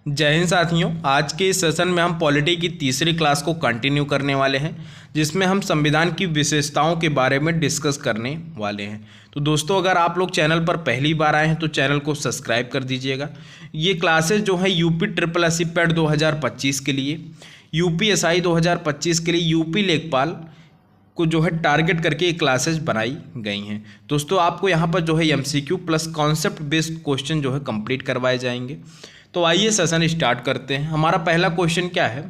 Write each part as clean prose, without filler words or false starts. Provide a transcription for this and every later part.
जय हिंद साथियों। आज के इस सेशन में हम पॉलिटी की तीसरी क्लास को कंटिन्यू करने वाले हैं, जिसमें हम संविधान की विशेषताओं के बारे में डिस्कस करने वाले हैं। तो दोस्तों, अगर आप लोग चैनल पर पहली बार आए हैं तो चैनल को सब्सक्राइब कर दीजिएगा। ये क्लासेज जो है यूपी ट्रिपल एससी पैट 2025 के लिए, यूपीएसआई 2025 के लिए, यूपी लेखपाल को जो है टारगेट करके ये क्लासेज बनाई गई हैं। दोस्तों, आपको यहाँ पर जो है MCQ plus concept based question जो है कंप्लीट करवाए जाएंगे। तो आइए सेशन स्टार्ट करते हैं। हमारा पहला क्वेश्चन क्या है?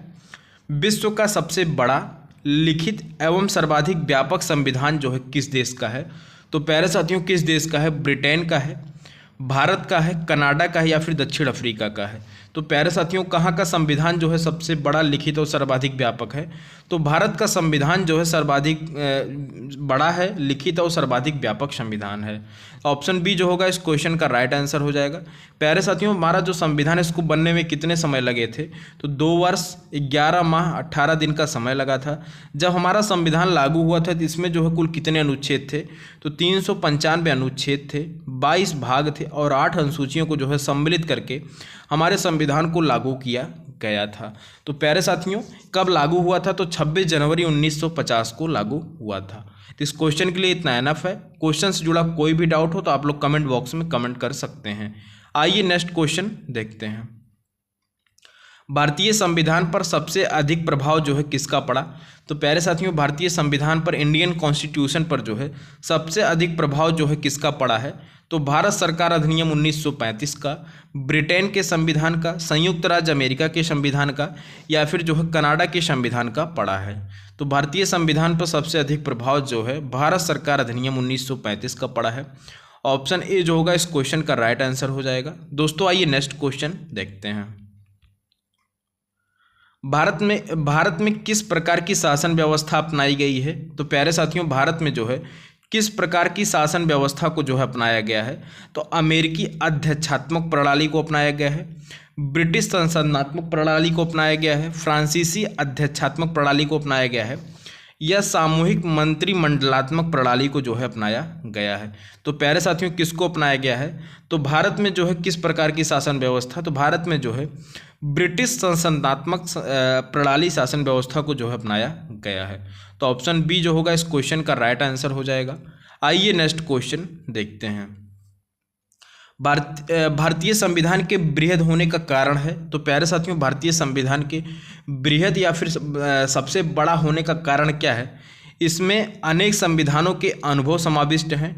विश्व का सबसे बड़ा लिखित एवं सर्वाधिक व्यापक संविधान जो है किस देश का है? तो प्यारे साथियों, किस देश का है? ब्रिटेन का है, भारत का है, कनाडा का है या फिर दक्षिण अफ्रीका का है? तो प्यारे साथियों, कहाँ का संविधान जो है सबसे बड़ा लिखित और सर्वाधिक व्यापक है? तो भारत का संविधान जो है सर्वाधिक बड़ा है, लिखित और सर्वाधिक व्यापक संविधान है। ऑप्शन बी जो होगा इस क्वेश्चन का राइट आंसर हो जाएगा। प्यारे साथियों, हमारा जो संविधान है इसको बनने में कितने समय लगे थे? तो 2 वर्ष 11 माह 18 दिन का समय लगा था। जब हमारा संविधान लागू हुआ था तो इसमें जो है कुल कितने अनुच्छेद थे? तो 395 अनुच्छेद थे, 22 भाग थे और 8 अनुसूचियों को जो है सम्मिलित करके हमारे संविधान को लागू किया गया था। तो प्यारे साथियों, कब लागू हुआ था? तो 26 जनवरी 1950 को लागू हुआ था। तो इस क्वेश्चन के लिए इतना एनफ है। क्वेश्चन से जुड़ा कोई भी डाउट हो तो आप लोग कमेंट बॉक्स में कमेंट कर सकते हैं। आइए नेक्स्ट क्वेश्चन देखते हैं। भारतीय संविधान पर सबसे अधिक प्रभाव जो है किसका पड़ा? तो प्यारे साथियों, भारतीय संविधान पर, इंडियन कॉन्स्टिट्यूशन पर जो है सबसे अधिक प्रभाव जो है किसका पड़ा है? तो भारत सरकार अधिनियम 1935 का, ब्रिटेन के संविधान का, संयुक्त राज्य अमेरिका के संविधान का या फिर जो है कनाडा के संविधान का पड़ा है? तो भारतीय संविधान पर सबसे अधिक प्रभाव जो है भारत सरकार अधिनियम 1935 का पड़ा है। ऑप्शन ए जो होगा इस क्वेश्चन का राइट आंसर हो जाएगा। दोस्तों, आइए नेक्स्ट क्वेश्चन देखते हैं। भारत में किस प्रकार की शासन व्यवस्था अपनाई गई है? तो प्यारे साथियों, भारत में जो है किस प्रकार की शासन व्यवस्था को जो है अपनाया गया है? तो अमेरिकी अध्यक्षात्मक प्रणाली को अपनाया गया है, ब्रिटिश संसदनात्मक प्रणाली को अपनाया गया है, फ्रांसीसी अध्यक्षात्मक प्रणाली को अपनाया गया है या सामूहिक मंत्रिमंडलात्मक प्रणाली को जो है अपनाया गया है? तो प्यारे साथियों, किसको अपनाया गया है? तो भारत में जो है किस प्रकार की शासन व्यवस्था? तो भारत में जो है ब्रिटिश संसदनात्मक प्रणाली शासन व्यवस्था को जो है अपनाया गया है। तो ऑप्शन बी जो होगा इस क्वेश्चन का राइट आंसर हो जाएगा। आइए नेक्स्ट क्वेश्चन देखते हैं। भारतीय संविधान के बृहद होने का कारण है? तो प्यारे साथियों, भारतीय संविधान के बृहद या फिर सबसे बड़ा होने का कारण क्या है? इसमें अनेक संविधानों के अनुभव समाविष्ट हैं।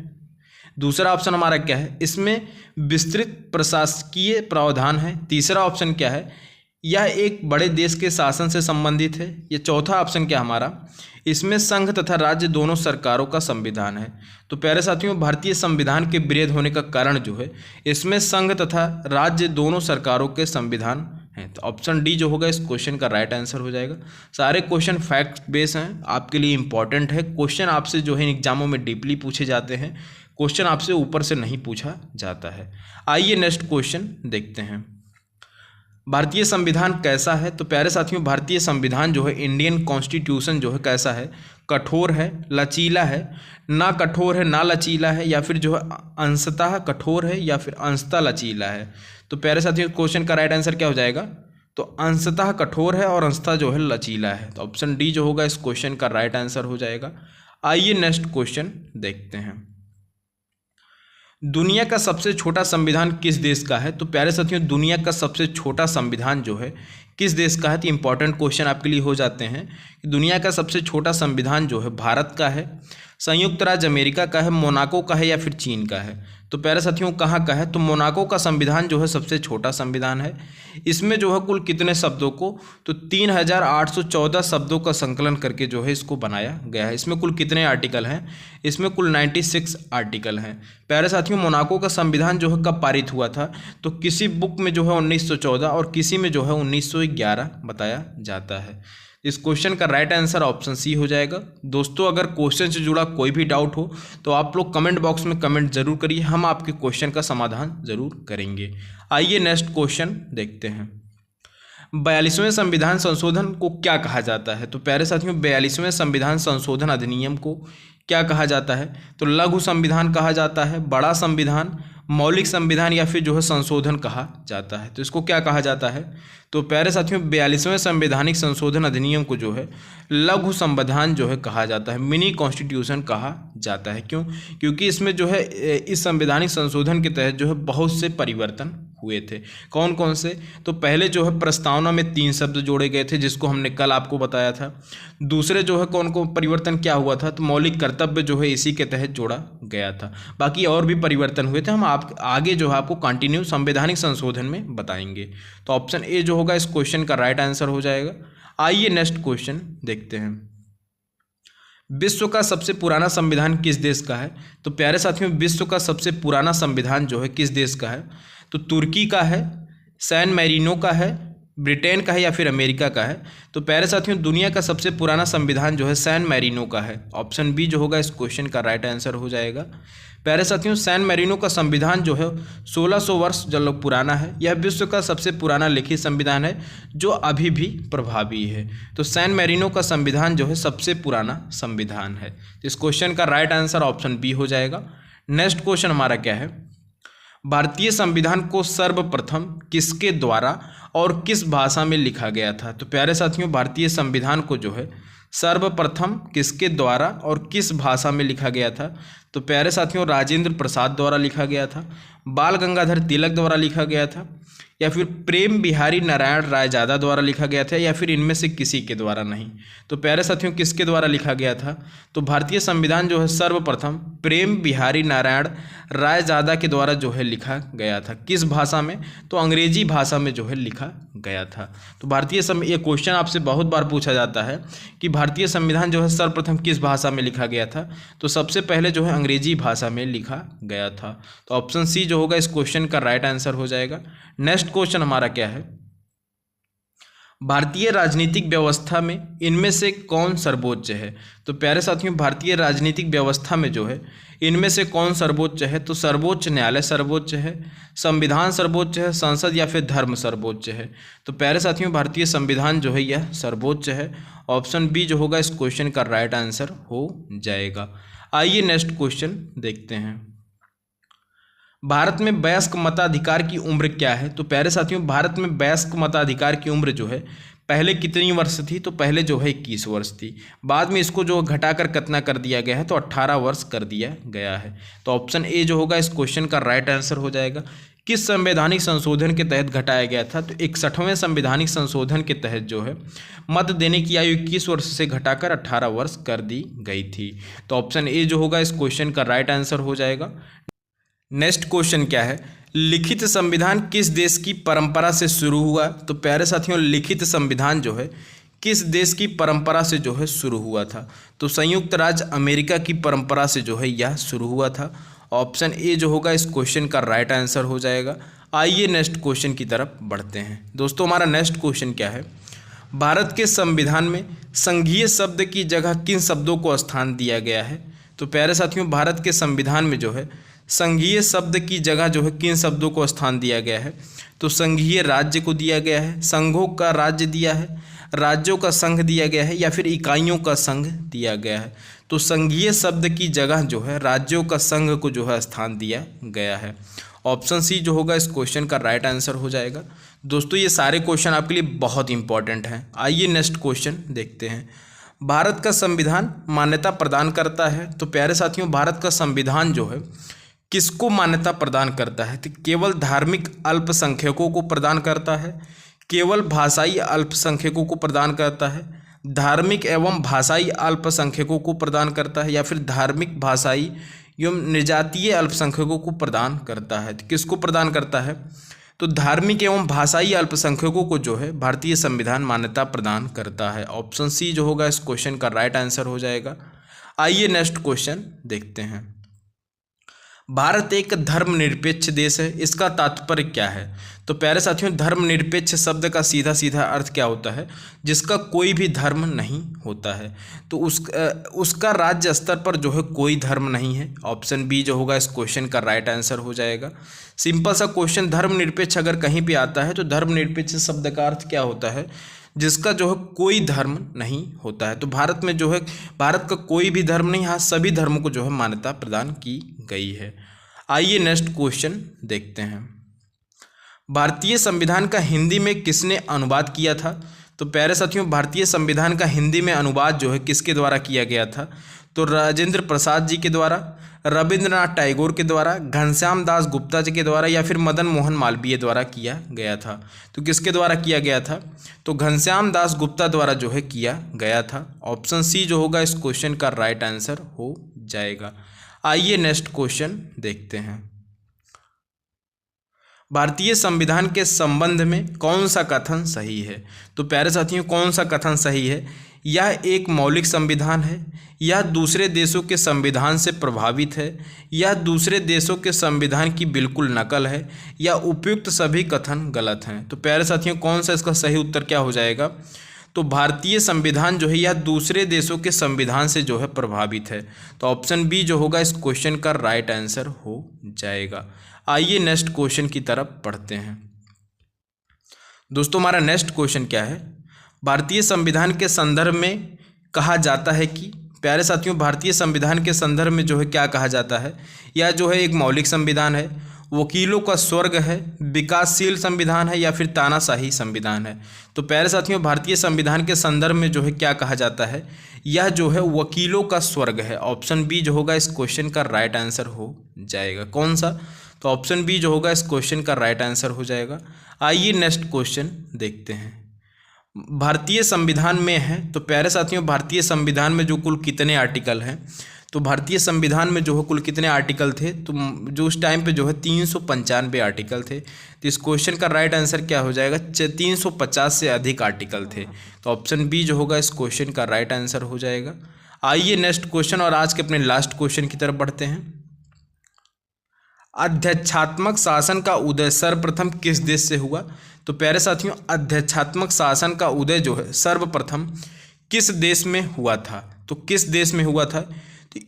दूसरा ऑप्शन हमारा क्या है? इसमें विस्तृत प्रशासकीय प्रावधान है। तीसरा ऑप्शन क्या है? यह एक बड़े देश के शासन से संबंधित है। ये चौथा ऑप्शन क्या हमारा? इसमें संघ तथा राज्य दोनों सरकारों का संविधान है। तो प्यारे साथियों, भारतीय संविधान के बृहद होने का कारण जो है इसमें संघ तथा राज्य दोनों सरकारों के संविधान हैं। तो ऑप्शन डी जो होगा इस क्वेश्चन का राइट आंसर हो जाएगा। सारे क्वेश्चन फैक्ट बेस हैं, आपके लिए इंपॉर्टेंट है। क्वेश्चन आपसे जो है एग्जामों में डीपली पूछे जाते हैं, क्वेश्चन आपसे ऊपर से नहीं पूछा जाता है। आइए नेक्स्ट क्वेश्चन देखते हैं। भारतीय संविधान कैसा है? तो प्यारे साथियों, भारतीय संविधान जो है, इंडियन कॉन्स्टिट्यूशन जो है कैसा है? कठोर है, लचीला है, ना कठोर है ना लचीला है या फिर जो है अंशतः कठोर है या फिर अंशतः लचीला है? तो प्यारे साथियों, क्वेश्चन का राइट आंसर क्या हो जाएगा? तो अंशतः कठोर है और अंशतः जो है लचीला है। तो ऑप्शन डी जो होगा इस क्वेश्चन का राइट आंसर हो जाएगा। आइए नेक्स्ट क्वेश्चन देखते हैं। दुनिया का सबसे छोटा संविधान किस देश का है? तो प्यारे साथियों, दुनिया का सबसे छोटा संविधान जो है किस देश का है? तो इंपॉर्टेंट क्वेश्चन आपके लिए हो जाते हैं कि दुनिया का सबसे छोटा संविधान जो है भारत का है, संयुक्त राज्य अमेरिका का है, मोनाको का है या फिर चीन का है? तो प्यारे साथियों, कहाँ का है? तो मोनाको का संविधान जो है सबसे छोटा संविधान है। इसमें जो है कुल कितने शब्दों को? तो 3814 शब्दों का संकलन करके जो है इसको बनाया गया है। इसमें कुल कितने आर्टिकल हैं? इसमें कुल 96 आर्टिकल हैं। प्यारे साथियों, मोनाको का संविधान जो है कब पारित हुआ था? तो किसी बुक में जो है 1914 और किसी में जो है 1911 बताया जाता है। इस क्वेश्चन का राइट आंसर ऑप्शन सी हो जाएगा। दोस्तों, अगर क्वेश्चन से जुड़ा कोई भी डाउट हो तो आप लोग कमेंट बॉक्स में कमेंट जरूर करिए, हम आपके क्वेश्चन का समाधान जरूर करेंगे। आइए नेक्स्ट क्वेश्चन देखते हैं। 42वें संविधान संशोधन को क्या कहा जाता है? तो प्यारे साथियों, 42वें संविधान संशोधन अधिनियम को क्या कहा जाता है? तो लघु संविधान कहा जाता है, बड़ा संविधान, मौलिक संविधान या फिर जो है संशोधन कहा जाता है। तो इसको क्या कहा जाता है? तो प्यारे साथियों 42वें संवैधानिक संशोधन अधिनियम को जो है लघु संविधान जो है कहा जाता है, मिनी कॉन्स्टिट्यूशन कहा जाता है। क्यों? क्योंकि इसमें जो है इस संवैधानिक संशोधन के तहत जो है बहुत से परिवर्तन हुए थे। कौन कौन से? तो पहले जो है प्रस्तावना में 3 शब्द जोड़े गए थे, जिसको हमने कल आपको बताया था। दूसरे जो है कौन को परिवर्तन क्या हुआ था? तो मौलिक कर्तव्य जो है इसी के तहत जोड़ा गया था। बाकी और भी परिवर्तन हुए थे, हम आप आगे जो है आपको कंटिन्यू संवैधानिक संशोधन में बताएंगे। तो ऑप्शन ए जो होगा इस क्वेश्चन का राइट आंसर हो जाएगा। आइए नेक्स्ट क्वेश्चन देखते हैं। विश्व का सबसे पुराना संविधान किस देश का है? तो प्यारे साथियों विश्व का सबसे पुराना संविधान जो है किस देश का है? तो तुर्की का है, सैन मैरिनो का है, ब्रिटेन का है या फिर अमेरिका का है? तो प्यारे साथियों दुनिया का सबसे पुराना संविधान जो है सैन मैरिनो का है। ऑप्शन बी जो होगा इस क्वेश्चन का राइट आंसर हो जाएगा। प्यारे साथियों सैन मैरिनो का संविधान जो है 1600 वर्ष जो पुराना है। यह विश्व का सबसे पुराना लिखित संविधान है जो अभी भी प्रभावी है। तो सैन मैरिनो का संविधान जो है सबसे पुराना संविधान है। तो इस क्वेश्चन का राइट आंसर ऑप्शन बी हो जाएगा। नेक्स्ट क्वेश्चन हमारा क्या है? भारतीय संविधान को सर्वप्रथम किसके द्वारा और किस भाषा में लिखा गया था? तो प्यारे साथियों भारतीय संविधान को जो है सर्वप्रथम किसके द्वारा और किस भाषा में लिखा गया था? तो प्यारे साथियों राजेंद्र प्रसाद द्वारा लिखा गया था, बाल गंगाधर तिलक द्वारा लिखा गया था, या फिर प्रेम बिहारी नारायण रायजादा द्वारा लिखा गया था, या फिर इनमें से किसी के द्वारा नहीं। तो प्यारे साथियों किसके द्वारा लिखा गया था? तो भारतीय संविधान जो है सर्वप्रथम प्रेम बिहारी नारायण रायजादा के द्वारा जो है लिखा गया था। किस भाषा में? तो अंग्रेजी भाषा में जो है लिखा गया था। तो भारतीय ये क्वेश्चन आपसे बहुत बार पूछा जाता है कि भारतीय संविधान जो है सर्वप्रथम किस भाषा में लिखा गया था? तो सबसे पहले जो है अंग्रेजी भाषा में लिखा गया था। तो ऑप्शन सी जो होगा इस क्वेश्चन का राइट आंसर हो जाएगा। नेक्स्ट क्वेश्चन हमारा क्या है? भारतीय राजनीतिक व्यवस्था में इनमें से कौन सर्वोच्च है? तो प्यारे साथियों भारतीय राजनीतिक व्यवस्था में जो है इनमें से कौन सर्वोच्च है? तो सर्वोच्च न्यायालय सर्वोच्च है, संविधान सर्वोच्च है, संसद या फिर धर्म सर्वोच्च है? तो प्यारे साथियों भारतीय संविधान जो है यह सर्वोच्च है। ऑप्शन बी जो होगा इस क्वेश्चन का राइट आंसर हो जाएगा। आइए नेक्स्ट क्वेश्चन देखते हैं। भारत में वयस्क मताधिकार की उम्र क्या है? तो प्यारे साथियों भारत में वयस्क मताधिकार की उम्र जो है पहले कितनी वर्ष थी? तो पहले जो है 21 वर्ष थी। बाद में इसको जो घटाकर कितना कर दिया गया है? तो 18 वर्ष कर दिया गया है। तो ऑप्शन ए जो होगा इस क्वेश्चन का राइट आंसर हो जाएगा। किस संवैधानिक संशोधन के तहत घटाया गया था? तो 61वें संवैधानिक संशोधन के तहत जो है मत देने की आयु 21 वर्ष से घटाकर 18 वर्ष कर दी गई थी। तो ऑप्शन ए जो होगा इस क्वेश्चन का राइट आंसर हो जाएगा। नेक्स्ट क्वेश्चन क्या है? लिखित संविधान किस देश की परंपरा से शुरू हुआ? तो प्यारे साथियों लिखित संविधान जो है किस देश की परंपरा से जो है शुरू हुआ था? तो संयुक्त राज्य अमेरिका की परंपरा से जो है यह शुरू हुआ था। ऑप्शन ए जो होगा इस क्वेश्चन का राइट आंसर हो जाएगा। आइए नेक्स्ट क्वेश्चन की तरफ बढ़ते हैं। दोस्तों हमारा नेक्स्ट क्वेश्चन क्या है? भारत के संविधान में संघीय शब्द की जगह किन शब्दों को स्थान दिया गया है? तो प्यारे साथियों भारत के संविधान में जो है संघीय शब्द की जगह जो है किन शब्दों को स्थान दिया गया है? तो संघीय राज्य को दिया गया है, संघों का राज्य दिया है, राज्यों का संघ दिया गया है, या फिर इकाइयों का संघ दिया गया है? तो संघीय शब्द की जगह जो है राज्यों का संघ को जो है स्थान दिया गया है। ऑप्शन सी जो होगा इस क्वेश्चन का राइट आंसर हो जाएगा। दोस्तों ये सारे क्वेश्चन आपके लिए बहुत इंपॉर्टेंट हैं। आइए नेक्स्ट क्वेश्चन देखते हैं। भारत का संविधान मान्यता प्रदान करता है। तो प्यारे साथियों भारत का संविधान जो है किसको मान्यता प्रदान करता है? तो केवल धार्मिक अल्पसंख्यकों को प्रदान करता है, केवल भाषाई अल्पसंख्यकों को प्रदान करता है, धार्मिक एवं भाषाई अल्पसंख्यकों को प्रदान करता है, या फिर धार्मिक भाषाई एवं निर्जातीय अल्पसंख्यकों को प्रदान करता है? तो किसको प्रदान करता है? तो धार्मिक एवं भाषाई अल्पसंख्यकों को जो है भारतीय संविधान मान्यता प्रदान करता है। ऑप्शन सी जो होगा इस क्वेश्चन का राइट आंसर हो जाएगा। आइए नेक्स्ट क्वेश्चन देखते हैं। भारत एक धर्मनिरपेक्ष देश है, इसका तात्पर्य क्या है? तो प्यारे साथियों धर्मनिरपेक्ष शब्द का सीधा सीधा अर्थ क्या होता है? जिसका कोई भी धर्म नहीं होता है। तो उसका राज्य स्तर पर जो है कोई धर्म नहीं है। ऑप्शन बी जो होगा इस क्वेश्चन का राइट आंसर हो जाएगा। सिंपल सा क्वेश्चन, धर्मनिरपेक्ष अगर कहीं भी आता है तो धर्मनिरपेक्ष शब्द का अर्थ क्या होता है? जिसका जो है कोई धर्म नहीं होता है। तो भारत में जो है भारत का कोई भी धर्म नहीं, हाँ सभी धर्मों को जो है मान्यता प्रदान की गई है। आइए नेक्स्ट क्वेश्चन देखते हैं। भारतीय संविधान का हिंदी में किसने अनुवाद किया था? तो प्यारे साथियों, भारतीय संविधान का हिंदी में अनुवाद जो है किसके द्वारा किया गया था? तो राजेंद्र प्रसाद जी के द्वारा, रविंद्रनाथ टैगोर के द्वारा, घनश्याम दास गुप्ता जी के द्वारा या फिर मदन मोहन मालवीय द्वारा किया गया था। तो किसके द्वारा किया गया था? तो घनश्याम दास गुप्ता द्वारा जो है किया गया था। ऑप्शन सी जो होगा इस क्वेश्चन का राइट आंसर हो जाएगा। आइए नेक्स्ट क्वेश्चन देखते हैं। भारतीय संविधान के संबंध में कौन सा कथन सही है? तो प्यारे साथियों, कौन सा कथन सही है? यह एक मौलिक संविधान है, यह दूसरे देशों के संविधान से प्रभावित है, यह दूसरे देशों के संविधान की बिल्कुल नकल है, या उपयुक्त सभी कथन गलत हैं। तो प्यारे साथियों, कौन सा इसका सही उत्तर क्या हो जाएगा? तो भारतीय संविधान जो है यह दूसरे देशों के संविधान से जो है प्रभावित है। तो ऑप्शन बी जो होगा इस क्वेश्चन का राइट आंसर हो जाएगा। आइए नेक्स्ट क्वेश्चन की तरफ पढ़ते हैं। दोस्तों, हमारा नेक्स्ट क्वेश्चन क्या है? भारतीय संविधान के संदर्भ में कहा जाता है कि, प्यारे साथियों, भारतीय संविधान के संदर्भ में जो है क्या कहा जाता है? यह जो है एक मौलिक संविधान है, वकीलों का स्वर्ग है, विकासशील संविधान है, या फिर तानाशाही संविधान है। तो प्यारे साथियों, भारतीय संविधान के संदर्भ में जो है क्या कहा जाता है? यह जो है वकीलों का स्वर्ग है। ऑप्शन बी जो होगा इस क्वेश्चन का राइट आंसर हो जाएगा। कौन सा? तो ऑप्शन बी जो होगा इस क्वेश्चन का राइट आंसर हो जाएगा। आइए नेक्स्ट क्वेश्चन देखते हैं। भारतीय संविधान में है, तो प्यारे साथियों, भारतीय संविधान में जो कुल कितने आर्टिकल हैं? तो भारतीय संविधान में जो है कुल कितने आर्टिकल थे? तो जो उस टाइम पे जो है 395 आर्टिकल थे। तो इस क्वेश्चन का राइट आंसर क्या हो जाएगा? 350 से अधिक आर्टिकल थे। तो ऑप्शन बी जो होगा इस क्वेश्चन का राइट आंसर हो जाएगा। आइए नेक्स्ट क्वेश्चन और आज के अपने लास्ट क्वेश्चन की तरफ बढ़ते हैं। अध्यक्षात्मक शासन का उदय सर्वप्रथम किस देश से हुआ? तो प्यारे साथियों, अध्यक्षात्मक शासन का उदय जो है सर्वप्रथम किस देश में हुआ था? तो किस देश में हुआ था? तो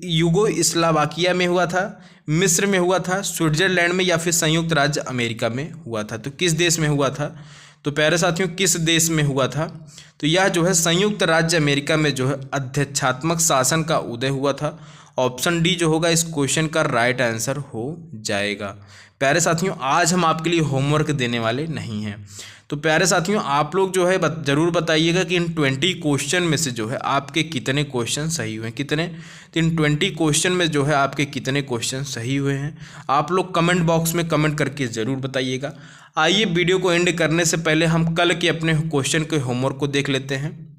यूगोस्लाविया में हुआ था, मिस्र में हुआ था, स्विट्जरलैंड में, या फिर संयुक्त राज्य अमेरिका में हुआ था। तो किस देश में हुआ था? तो प्यारे साथियों, किस देश में हुआ था? तो यह जो है संयुक्त राज्य अमेरिका में जो है अध्यक्षात्मक शासन का उदय हुआ था। ऑप्शन डी जो होगा इस क्वेश्चन का राइट आंसर हो जाएगा। प्यारे साथियों, आज हम आपके लिए होमवर्क देने वाले नहीं हैं। तो प्यारे साथियों, आप लोग जो है जरूर बताइएगा कि इन 20 क्वेश्चन में से जो है आपके कितने क्वेश्चन सही हुए हैं। कितने? तो इन 20 क्वेश्चन में जो है आपके कितने क्वेश्चन सही हुए हैं, आप लोग कमेंट बॉक्स में कमेंट करके ज़रूर बताइएगा। आइए वीडियो को एंड करने से पहले हम कल के अपने क्वेश्चन के होमवर्क को देख लेते हैं।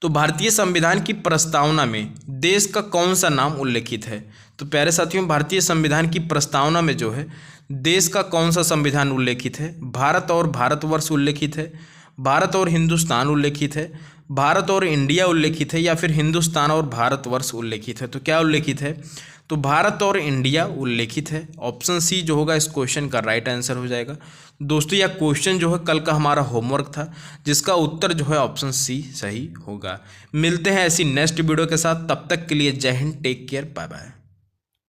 तो भारतीय संविधान की प्रस्तावना में देश का कौन सा नाम उल्लेखित है? तो प्यारे साथियों, भारतीय संविधान की प्रस्तावना में जो है देश का कौन सा संविधान उल्लेखित है? भारत और भारतवर्ष उल्लेखित है, भारत और हिंदुस्तान उल्लेखित है, भारत और इंडिया उल्लेखित है, या फिर हिंदुस्तान और भारतवर्ष उल्लेखित है? तो क्या उल्लेखित है? तो भारत और इंडिया उल्लेखित है। ऑप्शन सी जो होगा इस क्वेश्चन का राइट आंसर हो जाएगा। दोस्तों, यह क्वेश्चन जो है कल का हमारा होमवर्क था, जिसका उत्तर जो है ऑप्शन सी सही होगा। मिलते हैं ऐसी नेक्स्ट वीडियो के साथ, तब तक के लिए जय हिंद, टेक केयर, बाय बाय।